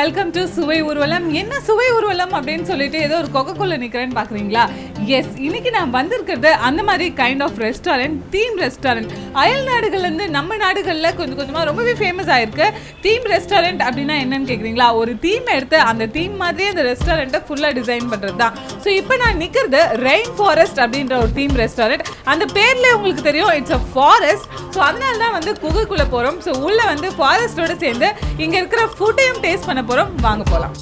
Welcome to சுவை ஊர்வலம். என்ன சுவை ஊர்வலம் அப்படின்னு சொல்லிட்டு ஏதோ ஒரு கொக்கோல நிக்கிறேன்னு பாக்குறீங்களா? எஸ், இன்னைக்கு நான் வந்திருக்கிறது அந்த மாதிரி kind of restaurant, theme restaurant. அயல் நாடுகள்ல இருந்து நம்ம நாடுகளில் கொஞ்சம் கொஞ்சமா ரொம்பவே ஃபேமஸ் ஆயிருக்கு. தீம் ரெஸ்டாரண்ட் அப்படின்னா என்னன்னு கேக்குறீங்களா? ஒரு தீம் எடுத்து அந்த தீம் மாதிரியே அந்த ரெஸ்டாரண்ட்டை ஃபுல்லா டிசைன் பண்றது தான். ஸோ இப்போ நான் நிற்கிறது ரெயின் ஃபாரஸ்ட் அப்படின்ற ஒரு தீம் ரெஸ்டாரண்ட். அந்த பேர்ல உங்களுக்கு தெரியும், இட்ஸ் அ ஃபாரஸ்ட். ஸோ அதனால தான் வந்து குகைக்குள்ள போறோம். ஸோ உள்ள வந்து ஃபாரஸ்டோட சேர்ந்து இங்க இருக்கிற ஃபுட்டையும் டேஸ்ட் பண்ண போறோம். வாங்க போலாம்.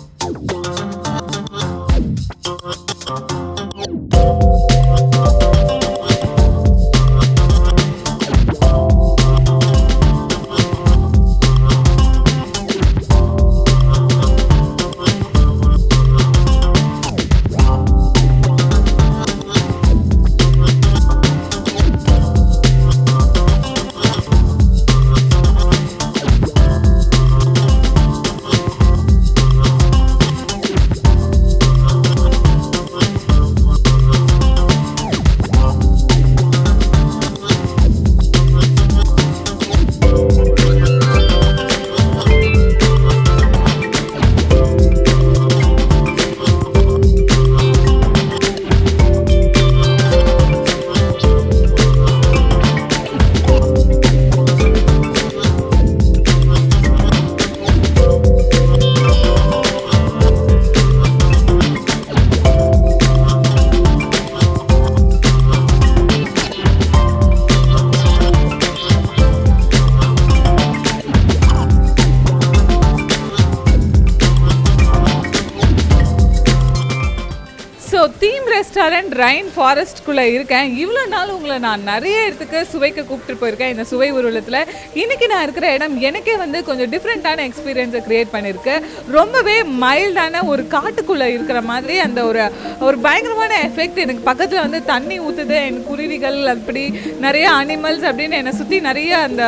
ஸோ தீம் ரெஸ்டாரண்ட் ரெயின் ஃபாரஸ்ட்குள்ளே இருக்கேன். இவ்வளோ நாள் உங்களை நான் நிறைய இடத்துக்கு சுவைக்க கூப்பிட்டு போயிருக்கேன் இந்த சுவை ஊர்வலத்தில். இன்றைக்கி நான் இருக்கிற இடம் எனக்கே வந்து கொஞ்சம் டிஃப்ரெண்ட்டான எக்ஸ்பீரியன்ஸை க்ரியேட் பண்ணியிருக்கு. ரொம்பவே மைல்டான ஒரு காட்டுக்குள்ளே இருக்கிற மாதிரி அந்த ஒரு பயங்கரமான எஃபெக்ட். எனக்கு பக்கத்தில் வந்து தண்ணி ஊற்றுது, என் குருவிகள், அப்படி நிறைய அனிமல்ஸ் அப்படின்னு என்னை சுற்றி நிறைய அந்த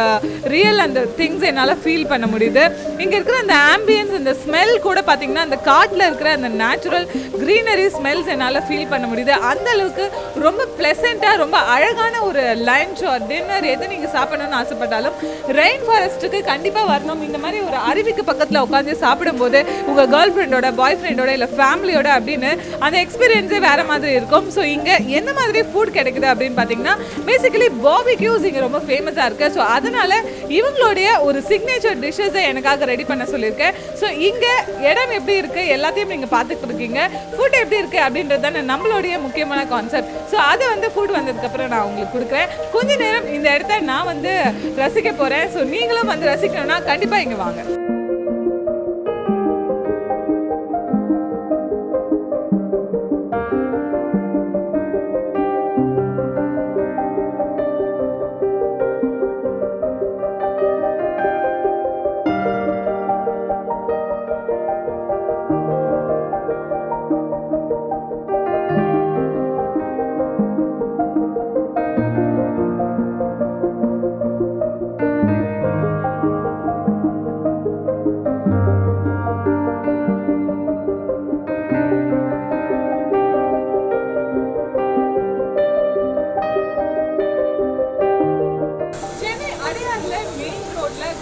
ரியல் அந்த திங்ஸ் என்னால் ஃபீல் பண்ண முடியுது. இங்கே இருக்கிற அந்த ஆம்பியன்ஸ், அந்த ஸ்மெல் கூட பார்த்திங்கன்னா அந்த காட்டில் இருக்கிற அந்த நேச்சுரல் க்ரீனரி ஸ்மெல்ஸ் என்னால் ஃபீல் பண்ண முடியுது. அந்த அளவுக்கு ரொம்ப ப்ளசண்ட்டாக, ரொம்ப அழகான ஒரு லஞ்ச் ஆர் டின்னர் எது நீங்கள் சாப்பிடணும்னு ஆசைப்பட்டாலும் ரெயின் ஃபாரஸ்ட்டுக்கு கண்டிப்பாக வரணும். இந்த மாதிரி ஒரு அருவிக்கு பக்கத்தில் உட்காந்து சாப்பிடும்போது உங்கள் கேர்ள் ஃப்ரெண்டோட, பாய் ஃப்ரெண்டோட, இல்லை ஃபேமிலியோட அப்படின்னு அந்த எக்ஸ்பீரியன்ஸே வேறு மாதிரி இருக்கும். ஸோ இங்கே எந்த மாதிரி ஃபுட் கிடைக்குது அப்படின்னு பார்த்தீங்கன்னா பேசிக்கலி பாபிக்யூஸ் இங்கே ரொம்ப ஃபேமஸாக இருக்குது. ஸோ அதனால் இவங்களுடைய ஒரு சிக்னேச்சர் டிஷ்ஷஸை எனக்காக ரெடி பண்ண சொல்லியிருக்கேன். ஸோ இங்கே இடம் எப்படி இருக்குது எல்லாத்தையும் நீங்கள் பார்த்துட்டு இருக்கீங்க. ஃபுட் எப்படி இருக்குது அப்படின்றது தானே நம்மளுடைய முக்கியமான கான்செப்ட். ஸோ அதை வந்து ஃபுட் வந்ததுக்கப்புறம் நான் உங்களுக்கு கொடுக்குறேன். கொஞ்ச நேரம் இந்த இடத்த நான் வந்து ரசிக்க போகிறேன். ஸோ நீங்களும் வந்து ரசிக்கணும்னா கண்டிப்பாக இங்கே வாங்க.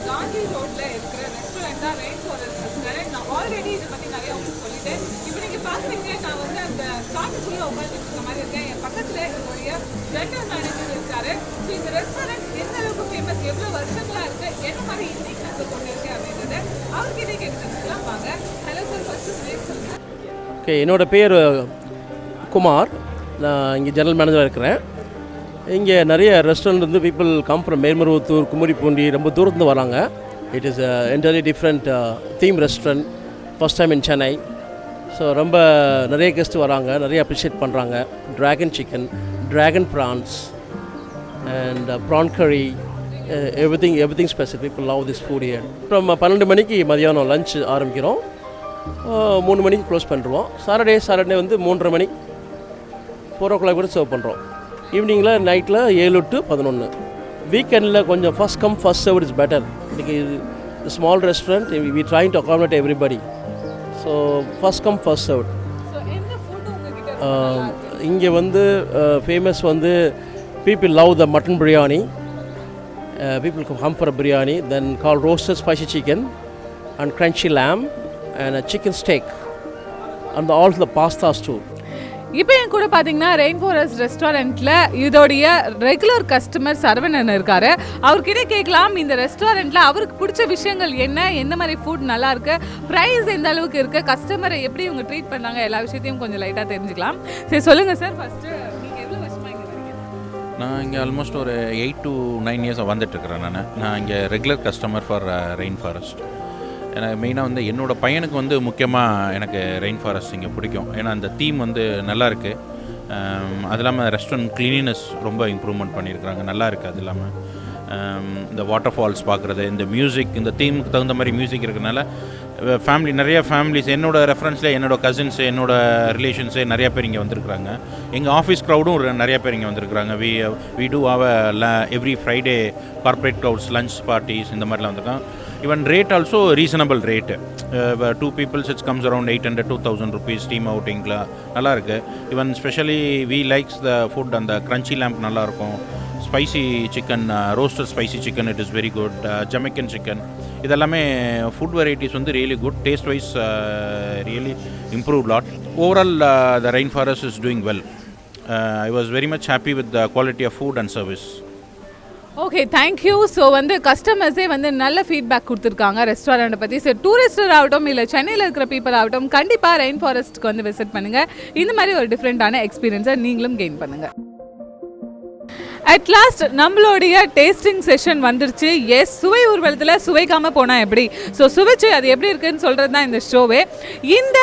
காந்தி ரோட்ல இருக்கிற ரெஸ்டாரண்ட் தான் ரெயின் ஃபாரஸ்ட் ரெஸ்டாரண்ட். நான் ஆல்ரெடி இதை பற்றி நிறைய உங்களுக்கு சொல்லிட்டேன். இப்போ நீங்கள் பார்க்குறீங்க, நான் வந்து அந்த காட்டுக்குள்ளே உட்காந்துட்டு இருக்க மாதிரி இருக்கேன். என் பக்கத்தில் என்னுடைய ஜெனரல் மேனேஜர் இருக்காரு. ஸோ இந்த ரெஸ்டாரண்ட் எந்த அளவுக்கு ஃபேமஸ், எவ்வளோ வருஷங்களா இருக்குது, என்ன மாதிரி இன்னைக்கு நாங்கள் கொண்டு இருக்கேன் அப்படின்றத அவர்கிட்ட கேட்டுக்கலாம் வாங்க. ஹலோ சார், ஃபர்ஸ்ட் நேம் சொல்லுங்கள். ஓகே, என்னோட பேர் குமார். நான் இங்கே ஜெனரல் மேனேஜராக இருக்கிறேன். இங்கே நிறைய ரெஸ்டாரண்ட் வந்து people come from Melmaruvathur, Kumaripoondi, ரொம்ப தூரத்துலேருந்து வராங்க. It is entirely different theme restaurant, first time in Chennai. So ரொம்ப நிறைய கெஸ்ட்டு வராங்க, நிறைய அப்ரிஷியேட் பண்ணுறாங்க. Dragon chicken, dragon prawns and prawn curry, everything special. People love this food here. அப்புறம் 12 மணிக்கு மதியானம் லஞ்ச் ஆரம்பிக்கிறோம், 3 மணிக்கு க்ளோஸ் பண்ணுறோம். சாட்டர்டே வந்து 3:30 மணி, 4 o'clock கூட சர்வ் பண்ணுறோம். ஈவினிங்கில் நைட்டில் 7 to 11. வீக்கெண்டில் கொஞ்சம் first come first serve is better. இன்றைக்கி small restaurant, we trying to accommodate everybody. So first come first serve. இங்கே வந்து ஃபேமஸ் வந்து people love the mutton biryani. People come for a biryani, then called roasted spicy chicken and crunchy lamb and a chicken steak, and also the pasta too. இப்போ என் கூட பார்த்தீங்கன்னா rain forest ரெஸ்டாரண்ட்டில் இதோடைய regular customer Saravanan இருக்காரு. அவர்கிட்ட கேட்கலாம் இந்த ரெஸ்டாரண்ட்டில் அவருக்கு பிடிச்ச விஷயங்கள் என்ன, எந்த மாதிரி ஃபுட் நல்லா இருக்கு, ப்ரைஸ் எந்த அளவுக்கு இருக்குது, கஸ்டமரை எப்படி இவங்க ட்ரீட் பண்ணாங்க, எல்லா விஷயத்தையும் கொஞ்சம் லைட்டாக தெரிஞ்சுக்கலாம். சரி சொல்லுங்கள் சார், ஃபஸ்ட்டு நீங்கள் எவ்வளோ வருஷமாக இங்கே வரீங்க? நான் இங்கே ஆல்மோஸ்ட் ஒரு 8 to 9 இயர்ஸாக வந்துட்டுருக்கிறேன். நான் இங்கே regular customer for rain forest. எனக்கு மெயினாக வந்து என்னோடய பையனுக்கு வந்து முக்கியமாக எனக்கு ரெயின் ஃபாரஸ்ட் இங்கே பிடிக்கும். ஏன்னா அந்த தீம் வந்து நல்லாயிருக்கு. அது இல்லாமல் ரெஸ்டாரண்ட் க்ளீனினஸ் ரொம்ப இம்ப்ரூவ்மெண்ட் பண்ணியிருக்கிறாங்க, நல்லா இருக்குது. அது இல்லாமல் இந்த வாட்டர் ஃபால்ஸ் பார்க்குறது, இந்த மியூசிக், இந்த தீமுக்கு தகுந்த மாதிரி மியூசிக் இருக்கிறதுனால நிறைய ஃபேமிலிஸ், என்னோடய ரெஃபரன்ஸில் என்னோடய கசின்ஸு, என்னோடய ரிலேஷன்ஸு நிறையா பேர் இங்கே வந்திருக்கிறாங்க. எங்கள் ஆஃபீஸ் க்ரௌடும் நிறைய பேர் இங்கே வந்திருக்கிறாங்க. We do every Friday corporate crowds, lunch parties, இந்த மாதிரிலாம் வந்திருக்காங்க. Even rate also reasonable rate. 2 people it comes around 800 to 1000 rupees team outing la nalla irukku. Even especially we likes the food and the crunchy lamb nalla irukum. Spicy chicken, roasted spicy chicken, it is very good. Jamaican chicken, idellame food varieties வந்து really good. Taste wise really improved lot. Overall the rainforest is doing well. I was very much happy with the quality of food and service. Okay, thank you. So வந்து கஸ்டமர்ஸே வந்து நல்ல feedback கொடுத்துருக்காங்க ரெஸ்டாரண்ட்டை பற்றி. So Tourister ஆகட்டும் இல்லை சென்னையில் இருக்கிற people ஆகட்டும், கண்டிப்பாக ரெயின் ஃபாரஸ்ட்டுக்கு வந்து விசிட் பண்ணுங்கள். இந்த மாதிரி ஒரு டிஃப்ரெண்ட்டான எக்ஸ்பீரியன்ஸை நீங்களும் கெயின் பண்ணுங்கள். அட் லாஸ்ட் நம்மளுடைய டேஸ்டிங் செஷன் வந்துருச்சு. எஸ், சுவை ஊர்வலத்தில் சுவைக்காமல் போனால் எப்படி, ஸோ சுவைச்சு அது எப்படி இருக்குன்னு சொல்கிறது தான் இந்த ஷோவே. இந்த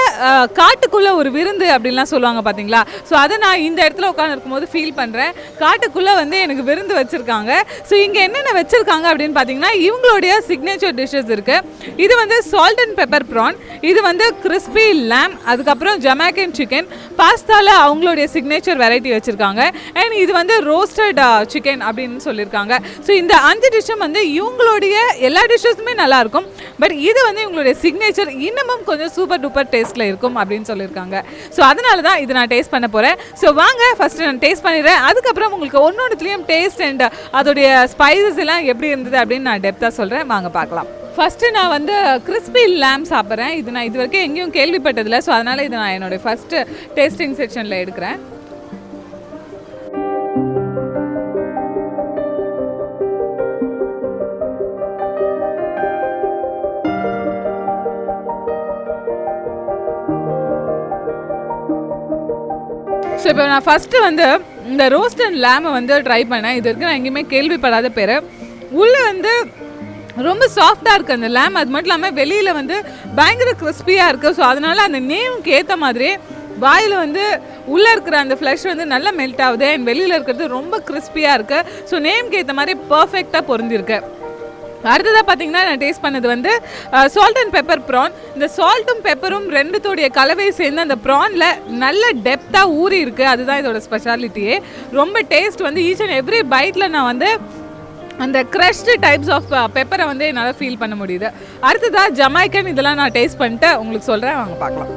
காட்டுக்குள்ளே ஒரு விருந்து அப்படின்லாம் சொல்லுவாங்க பார்த்தீங்களா, ஸோ அதை நான் இந்த இடத்துல உட்காந்துருக்கும் போது ஃபீல் பண்ணுறேன். காட்டுக்குள்ளே வந்து எனக்கு விருந்து வச்சுருக்காங்க. ஸோ இங்கே என்னென்ன வச்சுருக்காங்க அப்படின்னு பார்த்தீங்கன்னா, இவங்களுடைய சிக்னேச்சர் டிஷ்ஷஸ் இருக்குது. இது வந்து சால்ட் அண்ட் பெப்பர் ப்ரான், இது வந்து கிறிஸ்பி லேம், அதுக்கப்புறம் ஜமாக்கன் சிக்கன், பாஸ்தாவில் அவங்களுடைய சிக்னேச்சர் வெரைட்டி வச்சுருக்காங்க. அண்ட் இது வந்து ரோஸ்டட் சிக்கன் அப்படின்னு சொல்லியிருக்காங்க. ஸோ இந்த 5 டிஷ்ஷும் வந்து இவங்களுடைய எல்லா டிஷ்ஷஸுமே நல்லாயிருக்கும். பட் இது வந்து இவங்களுடைய சிக்னேச்சர் இன்னமும் கொஞ்சம் சூப்பர் டூப்பர் டேஸ்ட்டில் இருக்கும் அப்படின்னு சொல்லியிருக்காங்க. ஸோ அதனால தான் இது நான் டேஸ்ட் பண்ண போகிறேன். ஸோ வாங்க ஃபஸ்ட்டு நான் டேஸ்ட் பண்ணிடுறேன். அதுக்கப்புறம் உங்களுக்கு ஒன்னொன்றுத்துலேயும் டேஸ்ட் அண்ட் அதோடைய ஸ்பைசஸ் எல்லாம் எப்படி இருந்தது அப்படின்னு நான் டெப்த்தாக சொல்கிறேன். வாங்க பார்க்கலாம். ஃபஸ்ட்டு நான் வந்து கிறிஸ்பி லேம் சாப்பிட்றேன். இது நான் இது வரைக்கும் எங்கேயும் கேள்விப்பட்டதில்லை. ஸோ அதனால் இது நான் என்னுடைய ஃபஸ்ட்டு டேஸ்டிங் செக்ஷனில் எடுக்கிறேன். ஸோ இப்போ நான் ஃபஸ்ட்டு வந்து இந்த ரோஸ்ட் அண்ட் லேமை வந்து ட்ரை பண்ணேன். இது வரைக்கும் நான் எங்கேயுமே கேள்விப்படாத பேர். உள்ளே வந்து ரொம்ப சாஃப்டாக இருக்குது அந்த லேம். அது மட்டும் இல்லாமல் வெளியில் வந்து பயங்கர கிறிஸ்பியாக இருக்குது. ஸோ அதனால் அந்த நேமுக்கு ஏற்ற மாதிரியே வாயில் வந்து உள்ளே இருக்கிற அந்த ஃப்ளஷ் வந்து நல்லா மெல்ட் ஆகுது. அண்ட் வெளியில் இருக்கிறது ரொம்ப கிறிஸ்பியாக இருக்குது. ஸோ நேமுக்கு ஏற்ற மாதிரி பர்ஃபெக்டாக பொருந்திருக்கு. அடுத்ததாக பார்த்தீங்கன்னா நான் டேஸ்ட் பண்ணது வந்து சால்ட் அண்ட் பெப்பர் ப்ரான். இந்த சால்ட்டும் பெப்பரும் ரெண்டுத்தோடைய கலவை சேர்ந்து அந்த ப்ரானில் நல்ல டெப்த்தாக ஊறி இருக்குது. அதுதான் இதோட ஸ்பெஷாலிட்டியே. ரொம்ப டேஸ்ட் வந்து ஈச் அண்ட் எவ்ரி பைட்டில் நான் வந்து அந்த க்ரஷ்டு டைப்ஸ் ஆஃப் பெப்பரை வந்து என்னால் ஃபீல் பண்ண முடியுது. அடுத்ததாக ஜமைக்கன், இதெல்லாம் நான் டேஸ்ட் பண்ணிட்டு உங்களுக்கு சொல்கிறேன். வாங்க பார்க்கலாம்.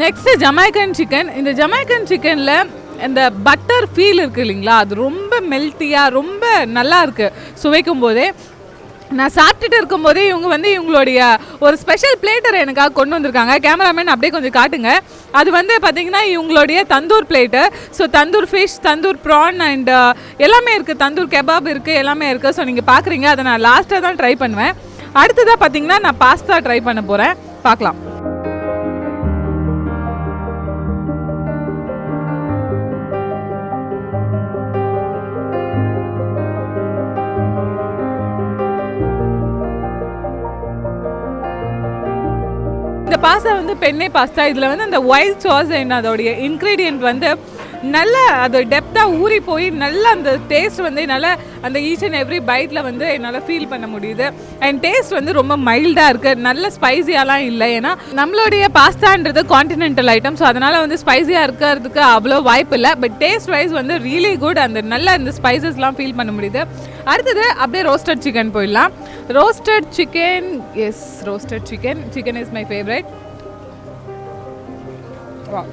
Next Jamaican chicken. இந்த ஜமைக்கன் சிக்கனில் இந்த பட்டர் ஃபீல் இருக்குது இல்லைங்களா, அது ரொம்ப மெல்ட்டியாக ரொம்ப நல்லா இருக்குது சுவைக்கும் போதே. நான் சாப்பிட்டுட்டு இருக்கும்போதே இவங்க வந்து இவங்களுடைய ஒரு ஸ்பெஷல் பிளேட்டர் எனக்காக கொண்டு வந்திருக்காங்க. கேமராமேன் அப்படியே கொஞ்சம் காட்டுங்க. அது வந்து பார்த்திங்கன்னா இவங்களுடைய tandoor plate. So tandoor fish, tandoor prawn and எல்லாமே இருக்குது. தந்தூர் கெபாப் இருக்குது, எல்லாமே இருக்குது. ஸோ நீங்கள் பார்க்குறீங்க. அதை நான் லாஸ்ட்டாக தான் ட்ரை பண்ணுவேன். அடுத்ததாக பார்த்திங்கன்னா நான் பாஸ்தா ட்ரை பண்ண போகிறேன். பார்க்கலாம். இந்த பாஸ்தா வந்து பெண்ணே பாஸ்தா. இதில் வந்து அந்த ஒயிட் சாஸ் அண்ட் அதோடைய இன்க்ரீடியன்ட் வந்து நல்ல அது டெப்த்தாக ஊறி போய் நல்ல அந்த டேஸ்ட் வந்து என்னால் அந்த ஈச் அண்ட் எவ்ரி பைட்டில் வந்து என்னால் ஃபீல் பண்ண முடியுது. அண்ட் டேஸ்ட் வந்து ரொம்ப மைல்டாக இருக்குது, நல்ல ஸ்பைஸியாலாம் இல்லை. ஏன்னா நம்மளுடைய பாஸ்தான்றது கான்டினென்டல் ஐட்டம், ஸோ அதனால் வந்து ஸ்பைஸியாக இருக்கிறதுக்கு அவ்வளோ வாய்ப்பு இல்லை. பட் டேஸ்ட் வைஸ் வந்து ரியலி குட், அந்த நல்ல அந்த ஸ்பைசஸ்லாம் ஃபீல் பண்ண முடியுது. அடுத்தது அப்படியே ரோஸ்டட் சிக்கன் போயிடலாம். Roasted chicken, yes roasted chicken, chicken is my favourite. Wow,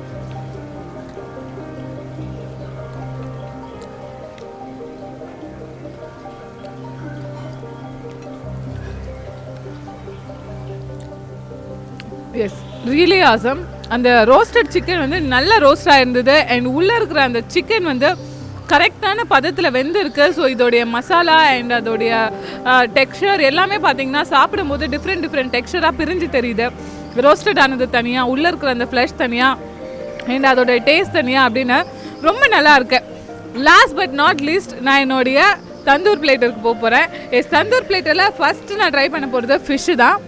yes really awesome. அந்த ரோஸ்டட் சிக்கன் வந்து நல்ல ரோஸ்டாக இருந்தது. அண்ட் உள்ளே இருக்கிற அந்த சிக்கன் வந்து கரெக்டான பதத்தில் வெந்திருக்கு. ஸோ இதோடைய மசாலா அண்ட் அதோடைய டெக்ஸ்சர் எல்லாமே பார்த்திங்கன்னா சாப்பிடும்போது டிஃப்ரெண்ட் டெக்ஸ்சராக பிரிஞ்சு தெரியுது. ரோஸ்டட் ஆனது தனியாக, உள்ளே இருக்கிற அந்த ஃப்ளஷ் தனியாக அண்ட் அதோடைய டேஸ்ட் தனியாக அப்படின்னு ரொம்ப நல்லா இருக்கு. லாஸ்ட் பட் நாட் லீஸ்ட் நான் என்னுடைய தந்தூர் பிளேட்டருக்கு போகிறேன். தந்தூர் பிளேட்டரில் ஃபஸ்ட்டு நான் ட்ரை பண்ண போகிறது ஃபிஷ்ஷு தான்.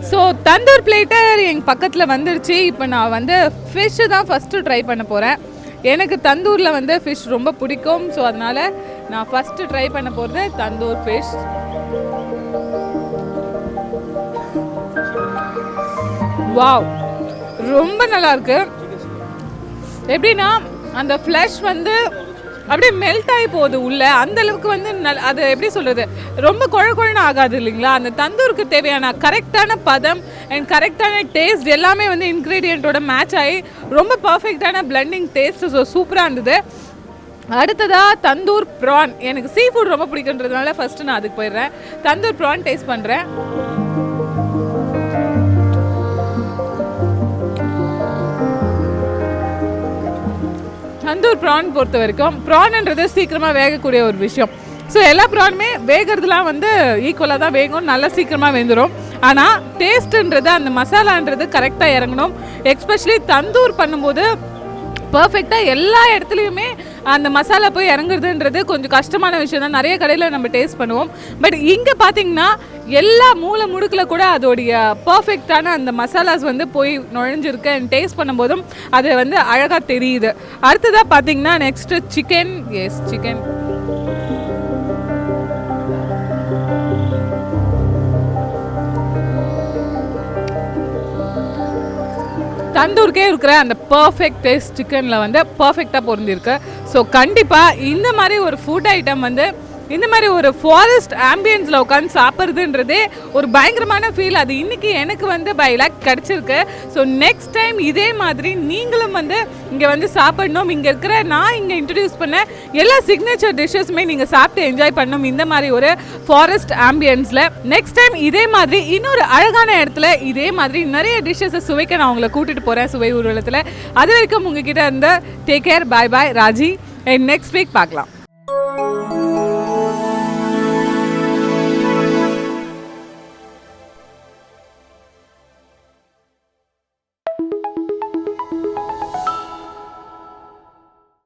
ஸோ தந்தூர் பிளேட்டர் எங்கள் பக்கத்தில் வந்துடுச்சு. இப்போ நான் வந்து ஃபிஷ்ஷு தான் ஃபஸ்ட்டு ட்ரை பண்ண போகிறேன். எனக்கு தந்தூரில் வந்து ஃபிஷ் ரொம்ப பிடிக்கும். ஸோ அதனால் நான் ஃபஸ்ட்டு ட்ரை பண்ண போகிறது தந்தூர் ஃபிஷ். வாவ், ரொம்ப நல்லாயிருக்கு. எப்படின்னா அந்த ஃப்ளஷ் வந்து அப்படியே மெல்ட் ஆகி போகுது உள்ளே, அந்தளவுக்கு வந்து அது எப்படி சொல்கிறது, ரொம்ப குழன்னு ஆகாது இல்லைங்களா. அந்த தந்தூருக்கு தேவையான கரெக்டான பதம் அண்ட் கரெக்டான டேஸ்ட் எல்லாமே வந்து இன்க்ரீடியண்ட்டோட மேட்ச் ஆகி ரொம்ப பர்ஃபெக்டான பிளெண்டிங் டேஸ்ட். ஸோ சூப்பராக இருந்தது. அடுத்ததாக தந்தூர் ப்ரான். எனக்கு சீ ஃபுட் ரொம்ப பிடிக்குன்றதுனால ஃபஸ்ட்டு நான் அதுக்கு போயிடுறேன். தந்தூர் ப்ரான் டேஸ்ட் பண்ணுறேன். தந்தூர் ப்ரான் பொறுத்த வரைக்கும் ப்ரான்ன்றது சீக்கிரமாக வேகக்கூடிய ஒரு விஷயம். ஸோ எல்லா ப்ரானுமே வேகிறதுலாம் வந்து ஈக்குவலாக தான் வேகும், நல்லா சீக்கிரமாக வெந்துடும். ஆனால் டேஸ்ட்டுன்றது அந்த மசாலான்றது கரெக்டாக இறங்கணும். எஸ்பெஷலி தந்தூர் பண்ணும்போது பர்ஃபெக்டாக எல்லா இடத்துலையுமே அந்த மசாலா போய் இறங்குறதுன்றது கொஞ்சம் கஷ்டமான விஷயம் தான். நிறைய கடையில் நம்ம டேஸ்ட் பண்ணுவோம். பட் இங்கே பார்த்திங்கன்னா எல்லா மூளை முடுக்கில் கூட அதோடைய பர்ஃபெக்டான அந்த மசாலாஸ் வந்து போய் நுழைஞ்சிருக்கு. அண்ட் டேஸ்ட் பண்ணும்போதும் அது வந்து அழகாக தெரியுது. அடுத்ததாக பார்த்திங்கன்னா நெக்ஸ்ட்டு சிக்கன். எஸ் சிக்கன் தந்தூருக்கே இருக்கிற அந்த பர்ஃபெக்ட் டேஸ்ட் சிக்கனில் வந்து பர்ஃபெக்டாக பொருந்திருக்கு. ஸோ கண்டிப்பாக இந்த மாதிரி ஒரு ஃபுட் ஐட்டம் வந்து இந்த மாதிரி ஒரு ஃபாரஸ்ட் ஆம்பியன்ஸில் உட்காந்து சாப்பிட்றதுன்றதே ஒரு பயங்கரமான ஃபீல். அது இன்றைக்கி எனக்கு வந்து பை லக் கிடச்சிருக்கு. ஸோ நெக்ஸ்ட் டைம் இதே மாதிரி நீங்களும் வந்து இங்கே வந்து சாப்பிடணும். இங்கே இருக்கிற நான் இங்கே இன்ட்ரடியூஸ் பண்ண எல்லா சிக்னேச்சர் டிஷ்ஷஸுமே நீங்கள் சாப்பிட்டு என்ஜாய் பண்ணணும் இந்த மாதிரி ஒரு ஃபாரஸ்ட் ஆம்பியன்ஸில். நெக்ஸ்ட் டைம் இதே மாதிரி இன்னொரு அழகான இடத்துல இதே மாதிரி நிறைய டிஷ்ஷஸை சுவைக்க நான் உங்களை கூட்டிகிட்டு போகிறேன் சுவை ஊர்வலத்தில். அது வரைக்கும் உங்ககிட்ட இருந்து take care, bye bye Raji. And next week பார்க்கலாம்.